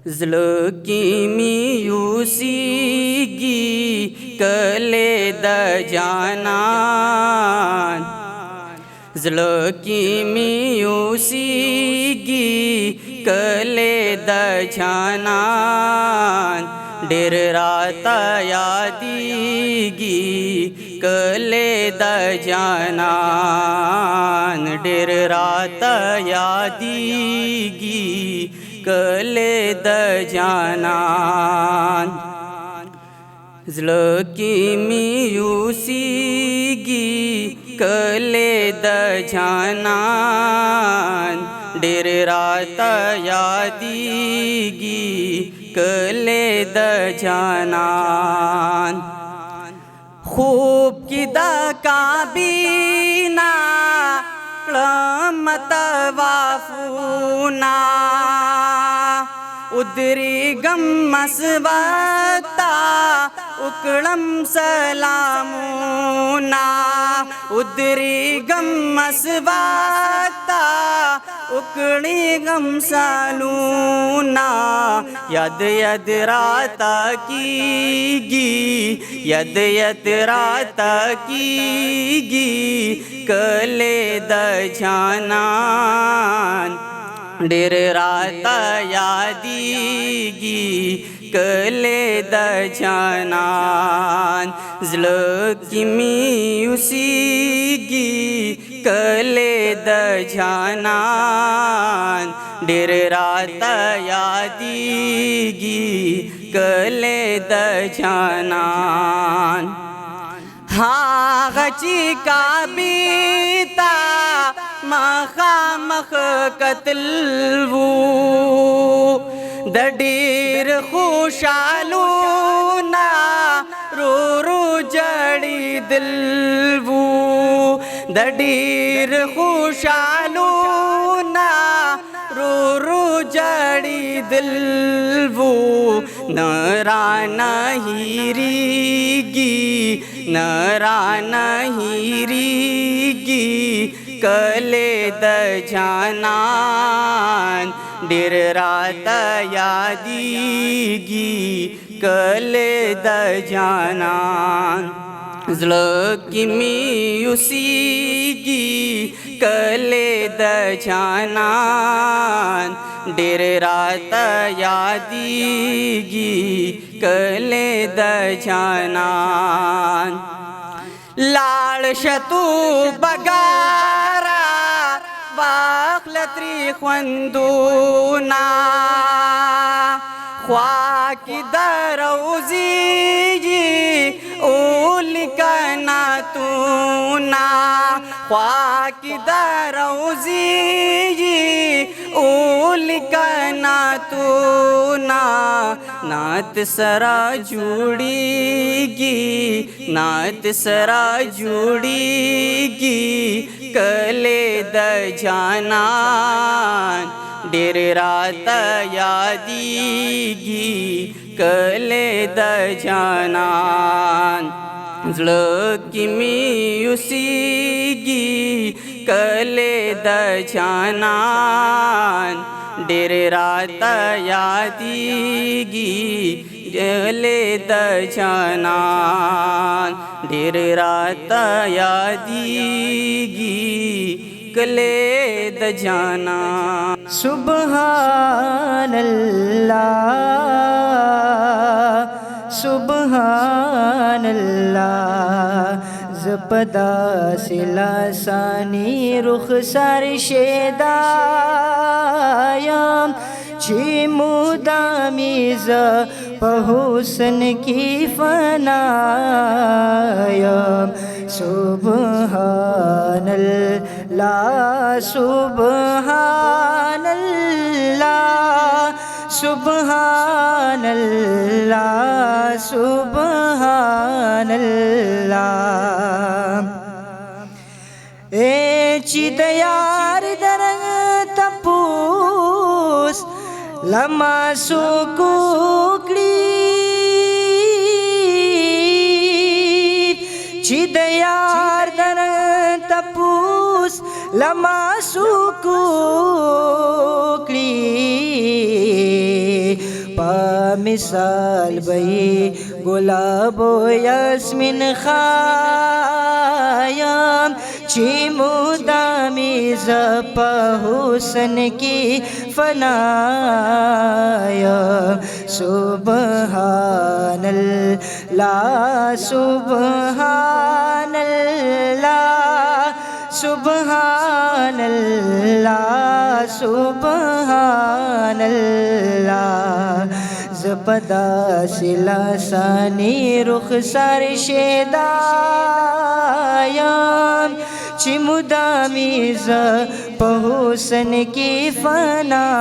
ज़्लकी यूसीगी कले द जानान ज़्लकी यूसीगी कले the जानान der राता यादीगी कले द जानान डेर राता यादीगी कले द जानान ज़्लकी यूसीगी कले द जानान डेर राता यादीगी कले द जानान खूब की द काबीना क्लमत वाफूना उदरी गम मसवता उकड़म सलामुना उदरी गम मसवता उकड़ी गम सालूना यद यद राता कीगी यद यद राता कीगी कले द जानान डेर राता यादीगी कले द जानान ज़्लकी यूसीगी कले द जानान डेर राता यादीगी कले द जानान हाँ गची का बीता मखा मख कतलवू दडीर खुशालूना रो रो जड़ी दिलवू दडीर खुशालूना रो रो जड़ी दिलवू नरा नहीरीगी नरा नहीरीगी कले द जानान डेर राता यादीगी कले द जानान ज़्लकी यूसीगी कले द जानान डेर राता यादीगी कले द जानान लाल शतू बगारा वाखलत्री ख्वंदूना ख्वाकी दरोजी उलिकना तूना ख्वाकी दरोजी उलिकना तूना नात सरा जुड़ीगी नात सरा जुड़ीगी कले द जानान डेर राता यादीगी कले द जानान ज़्लकी यूसीगी कले द जानान डेर राता यादीगी कले द जानान डेर राता यादीगी कले द जानान सुब्हानल्लाह सुब्हानल्लाह जपदा सिलासानी रुख सर शेदायम ची मुदामीज पहुसन की फनायम सुब्हानल्लाह सुब्हानल्लाह सुब्हानल्लाह सुब्हानल्लाह ए चिदयार दरंग तपूस लमा सुकुकड़ी चिदयार दरंग तपूस लमा सुकुकड़ी बामिसाल बही गुलाबो यास्मिन खायाम चिमुदामी ज़पा हुस्न की फनाया सुबहानल्लाह सुबहानल्लाह सुबहानल्लाह सुबहानल्लाह ज़बदा सिलासानी रुखसार शेदायाम चिमुदामी ज़पहुसन की फनायाम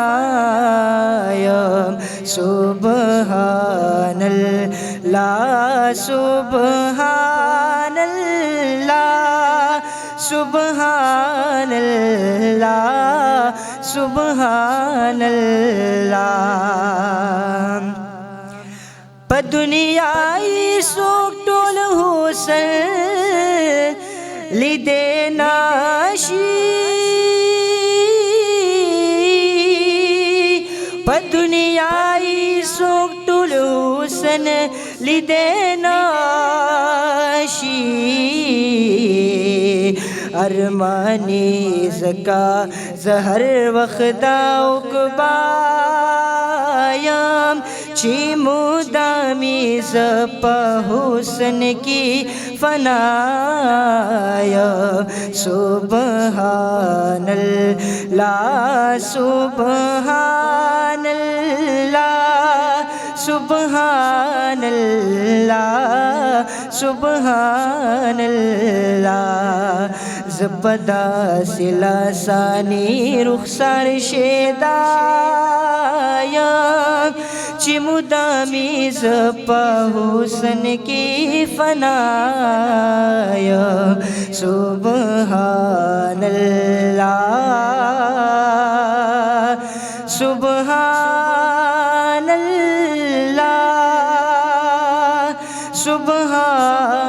सुबहानल्लाह सुबहानल्लाह सुबहानल्लाह सुबहानल्लाह पदुनियाई सोक्टोल हुसन लिदे नाशी पदुनियाई सोक्टोल हुसन लिदे नाशी अरमानी ज़का ज़हर वख़्ता उक़बायाम चिमुदामी ज़पा हुस्न की फनाया सुबहानल्लाह सुबहानल्लाह सुबहानल्लाह सुबहानल्लाह ज़बदा सिलासानी रुखसार शेदाया चिमुदामी ज़पा हुस्न की फनाया सुबहानल्लाह सुबहानल्लाह सुबहानल्लाह